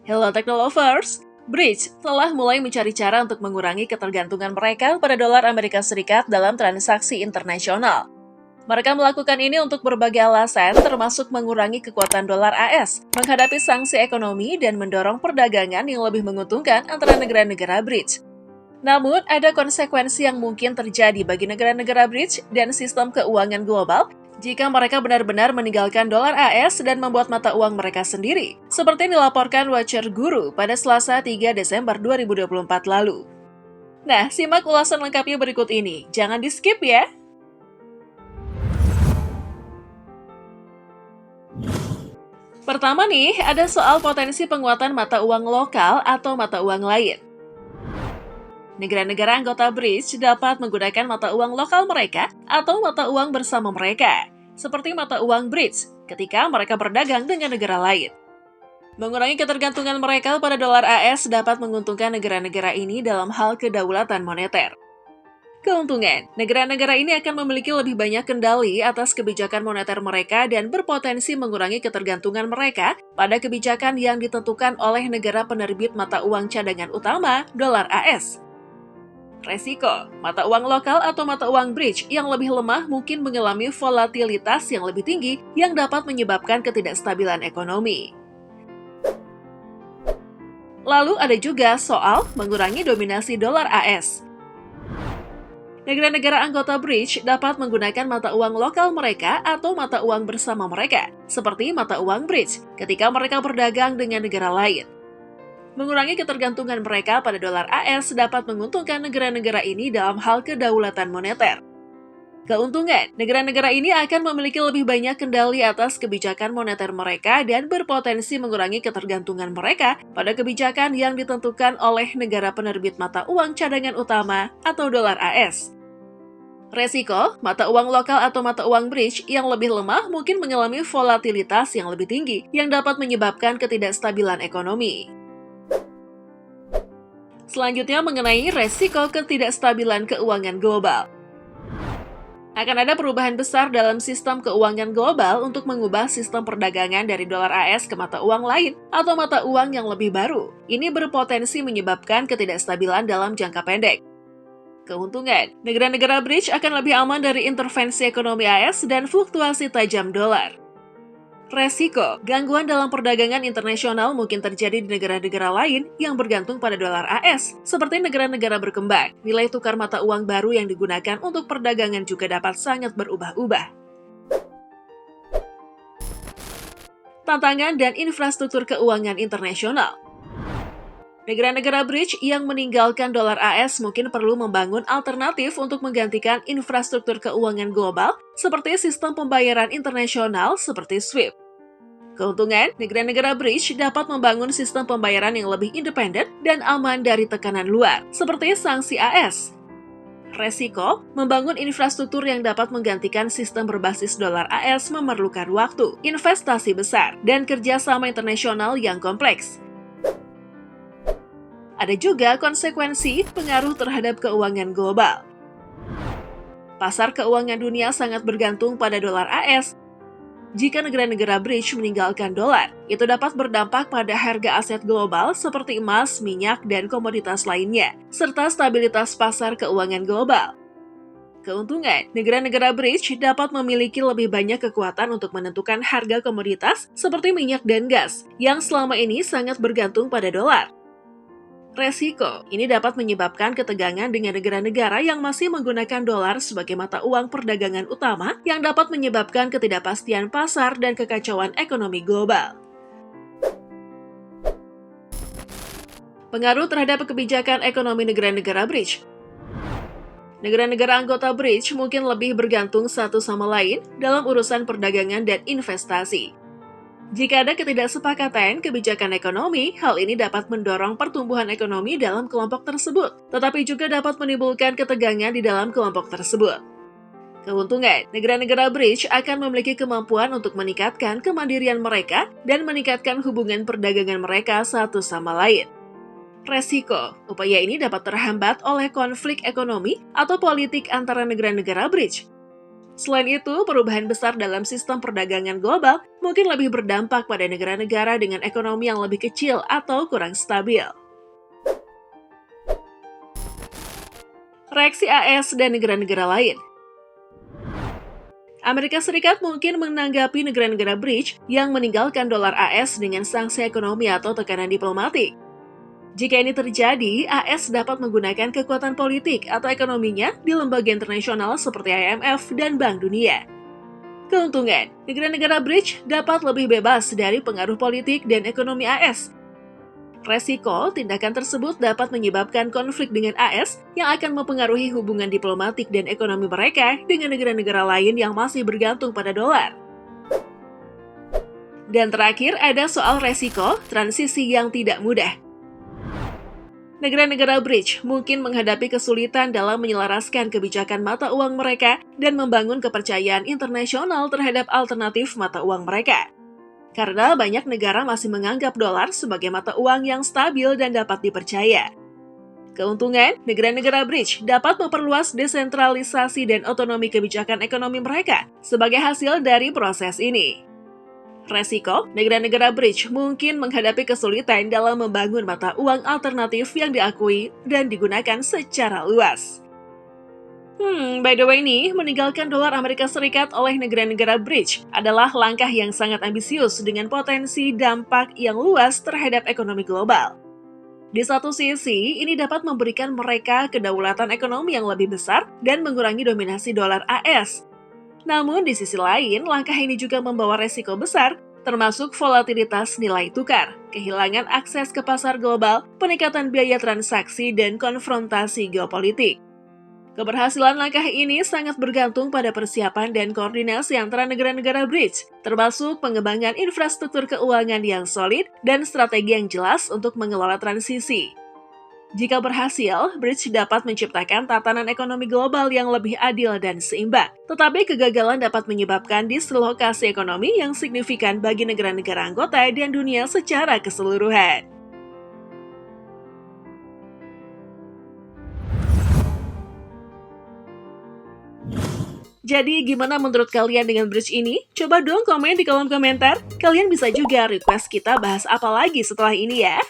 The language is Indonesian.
Hello Technolovers! Bridge telah mulai mencari cara untuk mengurangi ketergantungan mereka pada dolar Amerika Serikat dalam transaksi internasional. Mereka melakukan ini untuk berbagai alasan, termasuk mengurangi kekuatan dolar AS, menghadapi sanksi ekonomi, dan mendorong perdagangan yang lebih menguntungkan antara negara-negara Bridge. Namun, ada konsekuensi yang mungkin terjadi bagi negara-negara Bridge dan sistem keuangan global jika mereka benar-benar meninggalkan dolar AS dan membuat mata uang mereka sendiri, seperti dilaporkan Watcher Guru pada Selasa 3 Desember 2024 lalu. Nah, simak ulasan lengkapnya berikut ini. Jangan di-skip ya! Pertama nih, ada soal potensi penguatan mata uang lokal atau mata uang lain. Negara-negara anggota Bridge dapat menggunakan mata uang lokal mereka atau mata uang bersama mereka, seperti mata uang Bridge ketika mereka berdagang dengan negara lain. Mengurangi ketergantungan mereka pada dolar AS dapat menguntungkan negara-negara ini dalam hal kedaulatan moneter. Keuntungan, negara-negara ini akan memiliki lebih banyak kendali atas kebijakan moneter mereka dan berpotensi mengurangi ketergantungan mereka pada kebijakan yang ditentukan oleh negara penerbit mata uang cadangan utama, dolar AS. Resiko, mata uang lokal atau mata uang Bridge yang lebih lemah mungkin mengalami volatilitas yang lebih tinggi yang dapat menyebabkan ketidakstabilan ekonomi. Lalu ada juga soal mengurangi dominasi dolar AS. Negara-negara anggota Bridge dapat menggunakan mata uang lokal mereka atau mata uang bersama mereka, seperti mata uang Bridge, ketika mereka berdagang dengan negara lain. Mengurangi ketergantungan mereka pada dolar AS dapat menguntungkan negara-negara ini dalam hal kedaulatan moneter. Keuntungan, negara-negara ini akan memiliki lebih banyak kendali atas kebijakan moneter mereka dan berpotensi mengurangi ketergantungan mereka pada kebijakan yang ditentukan oleh negara penerbit mata uang cadangan utama atau dolar AS. Resiko, mata uang lokal atau mata uang Bridge yang lebih lemah mungkin mengalami volatilitas yang lebih tinggi yang dapat menyebabkan ketidakstabilan ekonomi. Selanjutnya mengenai resiko ketidakstabilan keuangan global. Akan ada perubahan besar dalam sistem keuangan global untuk mengubah sistem perdagangan dari dolar AS ke mata uang lain atau mata uang yang lebih baru. Ini berpotensi menyebabkan ketidakstabilan dalam jangka pendek. Keuntungan, negara-negara Bridge akan lebih aman dari intervensi ekonomi AS dan fluktuasi tajam dolar. Resiko, gangguan dalam perdagangan internasional mungkin terjadi di negara-negara lain yang bergantung pada dolar AS, seperti negara-negara berkembang. Nilai tukar mata uang baru yang digunakan untuk perdagangan juga dapat sangat berubah-ubah. Tantangan dan infrastruktur keuangan internasional. Negara-negara Bridge yang meninggalkan dolar AS mungkin perlu membangun alternatif untuk menggantikan infrastruktur keuangan global seperti sistem pembayaran internasional seperti SWIFT. Keuntungan, negara-negara Bridge dapat membangun sistem pembayaran yang lebih independen dan aman dari tekanan luar, seperti sanksi AS. Resiko, membangun infrastruktur yang dapat menggantikan sistem berbasis dolar AS memerlukan waktu, investasi besar, dan kerjasama internasional yang kompleks. Ada juga konsekuensi pengaruh terhadap keuangan global. Pasar keuangan dunia sangat bergantung pada dolar AS. Jika negara-negara Bridge meninggalkan dolar, itu dapat berdampak pada harga aset global seperti emas, minyak, dan komoditas lainnya, serta stabilitas pasar keuangan global. Keuntungan, negara-negara Bridge dapat memiliki lebih banyak kekuatan untuk menentukan harga komoditas seperti minyak dan gas, yang selama ini sangat bergantung pada dolar. Resiko, ini dapat menyebabkan ketegangan dengan negara-negara yang masih menggunakan dolar sebagai mata uang perdagangan utama yang dapat menyebabkan ketidakpastian pasar dan kekacauan ekonomi global. Pengaruh terhadap kebijakan ekonomi negara-negara Bridge. Negara-negara anggota Bridge mungkin lebih bergantung satu sama lain dalam urusan perdagangan dan investasi. Jika ada ketidaksepakatan kebijakan ekonomi, hal ini dapat mendorong pertumbuhan ekonomi dalam kelompok tersebut, tetapi juga dapat menimbulkan ketegangan di dalam kelompok tersebut. Keuntungan, negara-negara Bridge akan memiliki kemampuan untuk meningkatkan kemandirian mereka dan meningkatkan hubungan perdagangan mereka satu sama lain. Resiko, upaya ini dapat terhambat oleh konflik ekonomi atau politik antara negara-negara Bridge. Selain itu, perubahan besar dalam sistem perdagangan global mungkin lebih berdampak pada negara-negara dengan ekonomi yang lebih kecil atau kurang stabil. Reaksi AS dan negara-negara lain. Amerika Serikat mungkin menanggapi negara-negara BRICS yang meninggalkan dolar AS dengan sanksi ekonomi atau tekanan diplomatik. Jika ini terjadi, AS dapat menggunakan kekuatan politik atau ekonominya di lembaga internasional seperti IMF dan Bank Dunia. Keuntungan, negara-negara BRICS dapat lebih bebas dari pengaruh politik dan ekonomi AS. Resiko, tindakan tersebut dapat menyebabkan konflik dengan AS yang akan mempengaruhi hubungan diplomatik dan ekonomi mereka dengan negara-negara lain yang masih bergantung pada dolar. Dan terakhir, ada soal resiko transisi yang tidak mudah. Negara-negara BRICS mungkin menghadapi kesulitan dalam menyelaraskan kebijakan mata uang mereka dan membangun kepercayaan internasional terhadap alternatif mata uang mereka. Karena banyak negara masih menganggap dolar sebagai mata uang yang stabil dan dapat dipercaya. Keuntungan, negara-negara BRICS dapat memperluas desentralisasi dan otonomi kebijakan ekonomi mereka sebagai hasil dari proses ini. Resiko, negara-negara BRICS mungkin menghadapi kesulitan dalam membangun mata uang alternatif yang diakui dan digunakan secara luas. By the way nih, meninggalkan dolar Amerika Serikat oleh negara-negara BRICS adalah langkah yang sangat ambisius dengan potensi dampak yang luas terhadap ekonomi global. Di satu sisi, ini dapat memberikan mereka kedaulatan ekonomi yang lebih besar dan mengurangi dominasi dolar AS. Namun di sisi lain, langkah ini juga membawa resiko besar, termasuk volatilitas nilai tukar, kehilangan akses ke pasar global, peningkatan biaya transaksi, dan konfrontasi geopolitik. Keberhasilan langkah ini sangat bergantung pada persiapan dan koordinasi antara negara-negara BRICS, termasuk pengembangan infrastruktur keuangan yang solid dan strategi yang jelas untuk mengelola transisi. Jika berhasil, BRICS dapat menciptakan tatanan ekonomi global yang lebih adil dan seimbang. Tetapi kegagalan dapat menyebabkan dislokasi ekonomi yang signifikan bagi negara-negara anggota dan dunia secara keseluruhan. Jadi gimana menurut kalian dengan bridge ini? Coba dong komen di kolom komentar. Kalian bisa juga request kita bahas apa lagi setelah ini ya.